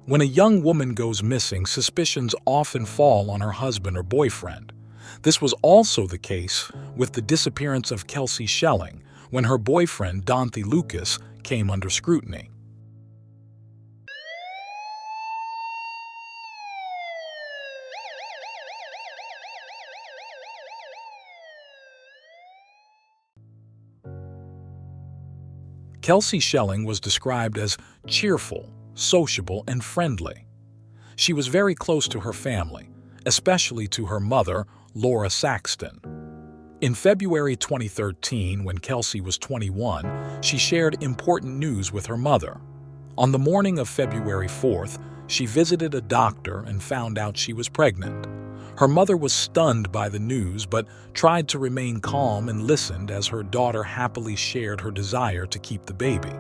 When a young woman goes missing, suspicions often fall on her husband or boyfriend. This was also the case with the disappearance of Kelsie Schelling, when her boyfriend, Donthe Lucas, came under scrutiny. Kelsie Schelling was described as cheerful, sociable, and friendly. She was very close to her family, especially to her mother, Laura Saxton. In February 2013, when Kelsie was 21, she shared important news with her mother. On the morning of February 4th, she visited a doctor and found out she was pregnant. Her mother was stunned by the news but tried to remain calm and listened as her daughter happily shared her desire to keep the baby.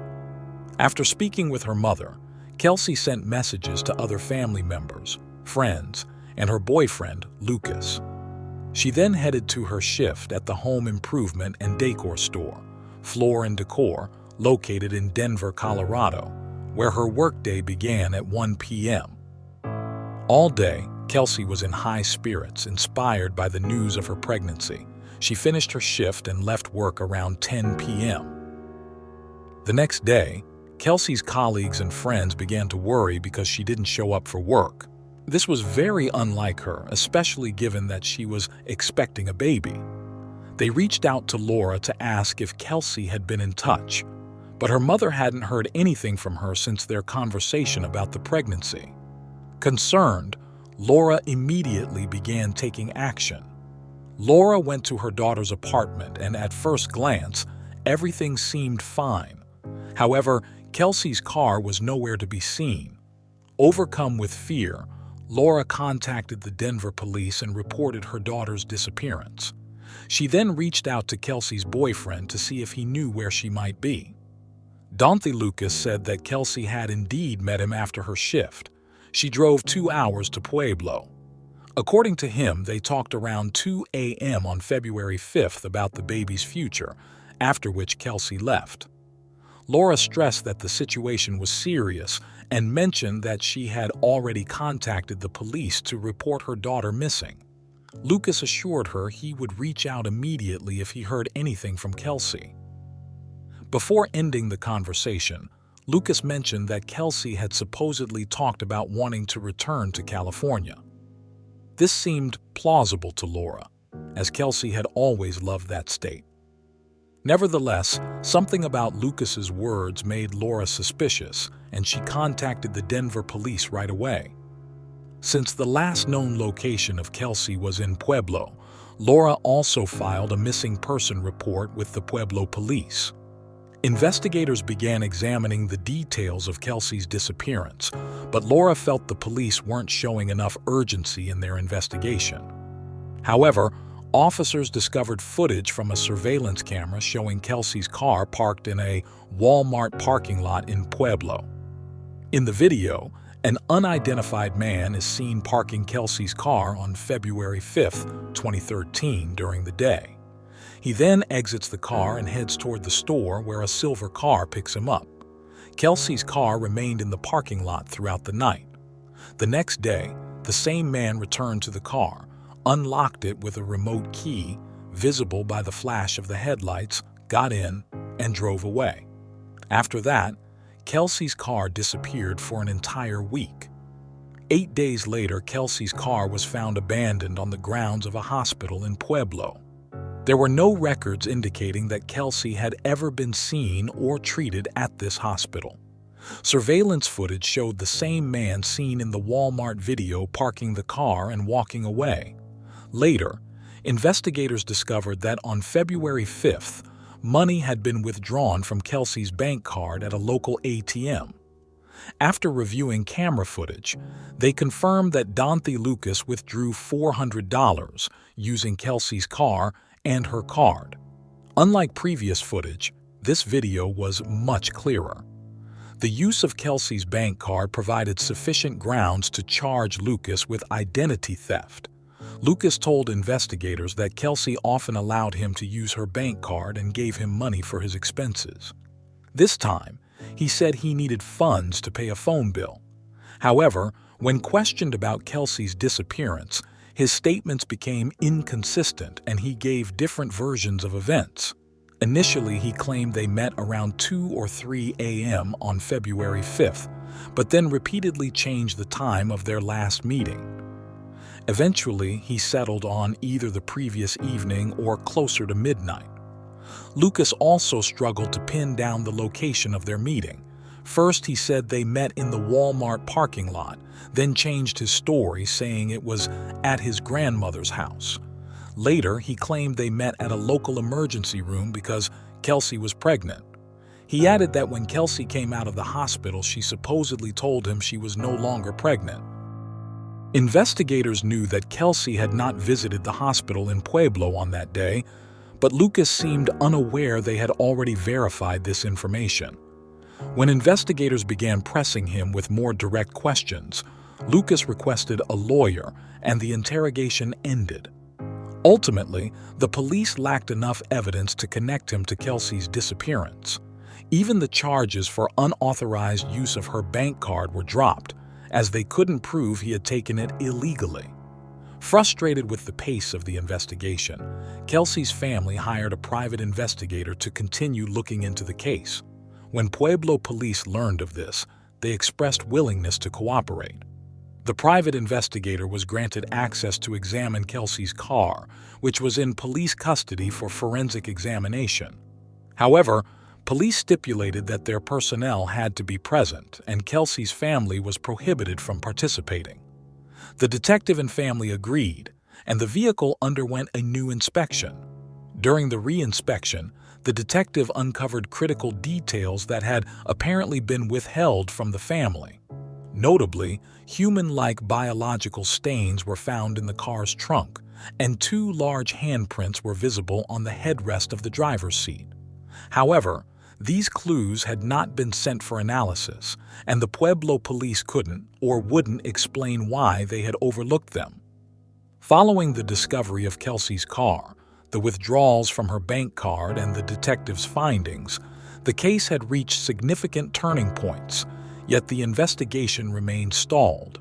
After speaking with her mother, Kelsie sent messages to other family members, friends, and her boyfriend, Lucas. She then headed to her shift at the home improvement and decor store, Floor & Decor, located in Denver, Colorado, where her workday began at 1 p.m. All day, Kelsie was in high spirits, inspired by the news of her pregnancy. She finished her shift and left work around 10 p.m. The next day, Kelsie's colleagues and friends began to worry because she didn't show up for work. This was very unlike her, especially given that she was expecting a baby. They reached out to Laura to ask if Kelsie had been in touch, but her mother hadn't heard anything from her since their conversation about the pregnancy. Concerned, Laura immediately began taking action. Laura went to her daughter's apartment, and at first glance, everything seemed fine. However, Kelsie's car was nowhere to be seen. Overcome with fear, Laura contacted the Denver police and reported her daughter's disappearance. She then reached out to Kelsie's boyfriend to see if he knew where she might be. Donthe Lucas said that Kelsie had indeed met him after her shift. She drove 2 hours to Pueblo. According to him, they talked around 2 a.m. on February 5th about the baby's future, after which Kelsie left. Laura stressed that the situation was serious and mentioned that she had already contacted the police to report her daughter missing. Lucas assured her he would reach out immediately if he heard anything from Kelsie. Before ending the conversation, Lucas mentioned that Kelsie had supposedly talked about wanting to return to California. This seemed plausible to Laura, as Kelsie had always loved that state. Nevertheless, something about Lucas's words made Laura suspicious, and she contacted the Denver police right away. Since the last known location of Kelsie was in Pueblo, Laura also filed a missing person report with the Pueblo police. Investigators began examining the details of Kelsie's disappearance, but Laura felt the police weren't showing enough urgency in their investigation. However, officers discovered footage from a surveillance camera showing Kelsie's car parked in a Walmart parking lot in Pueblo. In the video, an unidentified man is seen parking Kelsie's car on February 5, 2013, during the day. He then exits the car and heads toward the store where a silver car picks him up. Kelsie's car remained in the parking lot throughout the night. The next day, the same man returned to the car, unlocked it with a remote key, visible by the flash of the headlights, got in, and drove away. After that, Kelsie's car disappeared for an entire week. 8 days later, Kelsie's car was found abandoned on the grounds of a hospital in Pueblo. There were no records indicating that Kelsie had ever been seen or treated at this hospital. Surveillance footage showed the same man seen in the Walmart video parking the car and walking away. Later, investigators discovered that on February 5th, money had been withdrawn from Kelsie's bank card at a local ATM. After reviewing camera footage, they confirmed that Donthe Lucas withdrew $400 using Kelsie's car and her card. Unlike previous footage, this video was much clearer. The use of Kelsie's bank card provided sufficient grounds to charge Lucas with identity theft. Lucas told investigators that Kelsie often allowed him to use her bank card and gave him money for his expenses. This time, he said he needed funds to pay a phone bill. However, when questioned about Kelsie's disappearance, his statements became inconsistent and he gave different versions of events. Initially, he claimed they met around 2 or 3 a.m. on February 5th, but then repeatedly changed the time of their last meeting. Eventually, he settled on either the previous evening or closer to midnight. Lucas also struggled to pin down the location of their meeting. First, he said they met in the Walmart parking lot, then changed his story, saying it was at his grandmother's house. Later, he claimed they met at a local emergency room because Kelsie was pregnant. He added that when Kelsie came out of the hospital, she supposedly told him she was no longer pregnant. Investigators knew that Kelsie had not visited the hospital in Pueblo on that day, but Lucas seemed unaware they had already verified this information. When investigators began pressing him with more direct questions, Lucas requested a lawyer and the interrogation ended. Ultimately, the police lacked enough evidence to connect him to Kelsie's disappearance. Even the charges for unauthorized use of her bank card were dropped, as they couldn't prove he had taken it illegally. Frustrated with the pace of the investigation, Kelsie's family hired a private investigator to continue looking into the case. When Pueblo police learned of this, they expressed willingness to cooperate. The private investigator was granted access to examine Kelsie's car, which was in police custody for forensic examination. However, police stipulated that their personnel had to be present, and Kelsie's family was prohibited from participating. The detective and family agreed, and the vehicle underwent a new inspection. During the re-inspection, the detective uncovered critical details that had apparently been withheld from the family. Notably, human-like biological stains were found in the car's trunk, and 2 large handprints were visible on the headrest of the driver's seat. However, these clues had not been sent for analysis, and the Pueblo police couldn't or wouldn't explain why they had overlooked them. Following the discovery of Kelsie's car, the withdrawals from her bank card, and the detective's findings, the case had reached significant turning points, yet the investigation remained stalled.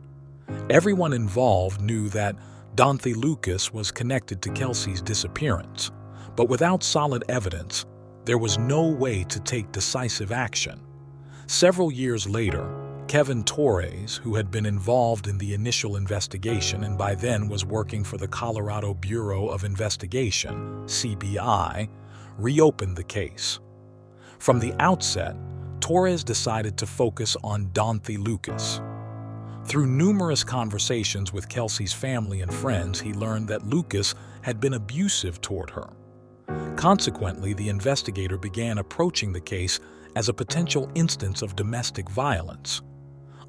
Everyone involved knew that Donthe Lucas was connected to Kelsie's disappearance, but without solid evidence, there was no way to take decisive action. Several years later, Kevin Torres, who had been involved in the initial investigation and by then was working for the Colorado Bureau of Investigation, CBI, reopened the case. From the outset, Torres decided to focus on Donthe Lucas. Through numerous conversations with Kelsie's family and friends, he learned that Lucas had been abusive toward her. Consequently, the investigator began approaching the case as a potential instance of domestic violence.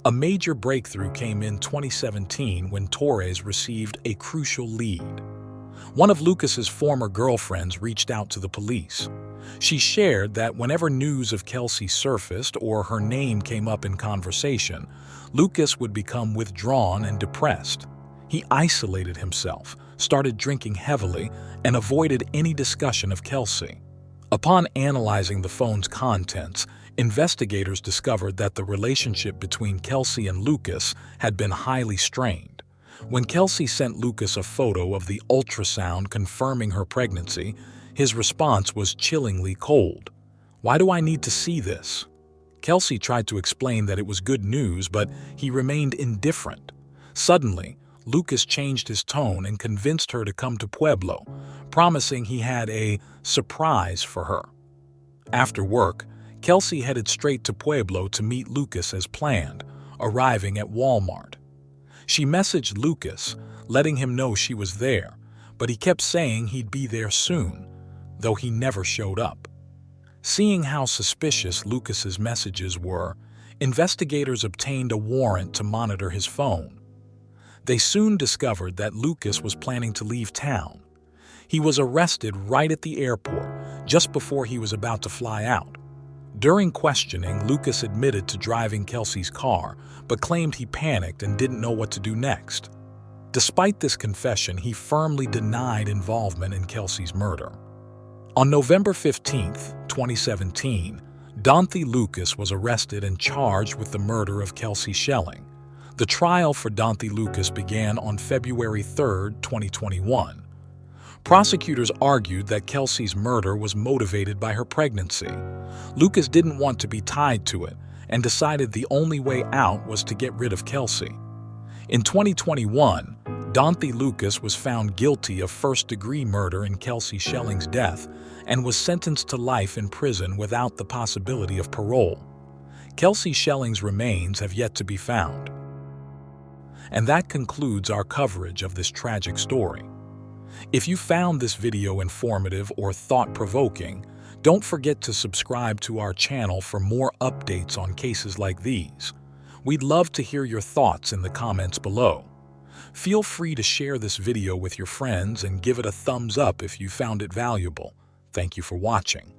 A major breakthrough came in 2017 when Torres received a crucial lead. One of Lucas's former girlfriends reached out to the police. She shared that whenever news of Kelsie surfaced or her name came up in conversation, Lucas would become withdrawn and depressed. He isolated himself, started drinking heavily, and avoided any discussion of Kelsie. Upon analyzing the phone's contents, investigators discovered that the relationship between Kelsie and Lucas had been highly strained. When Kelsie sent Lucas a photo of the ultrasound confirming her pregnancy, his response was chillingly cold. "Why do I need to see this?" Kelsie tried to explain that it was good news, but he remained indifferent. Suddenly, Lucas changed his tone and convinced her to come to Pueblo, promising he had a surprise for her. After work, Kelsie headed straight to Pueblo to meet Lucas as planned, arriving at Walmart. She messaged Lucas, letting him know she was there, but he kept saying he'd be there soon, though he never showed up. Seeing how suspicious Lucas's messages were, investigators obtained a warrant to monitor his phone. They soon discovered that Lucas was planning to leave town. He was arrested right at the airport, just before he was about to fly out. During questioning, Lucas admitted to driving Kelsie's car, but claimed he panicked and didn't know what to do next. Despite this confession, he firmly denied involvement in Kelsie's murder. On November 15, 2017, Donthe Lucas was arrested and charged with the murder of Kelsie Schelling. The trial for Donthe Lucas began on February 3, 2021. Prosecutors argued that Kelsie's murder was motivated by her pregnancy. Lucas didn't want to be tied to it and decided the only way out was to get rid of Kelsie. In 2021, Donthe Lucas was found guilty of first-degree murder in Kelsie Schelling's death and was sentenced to life in prison without the possibility of parole. Kelsie Schelling's remains have yet to be found. And that concludes our coverage of this tragic story. If you found this video informative or thought-provoking, don't forget to subscribe to our channel for more updates on cases like these. We'd love to hear your thoughts in the comments below. Feel free to share this video with your friends and give it a thumbs up if you found it valuable. Thank you for watching.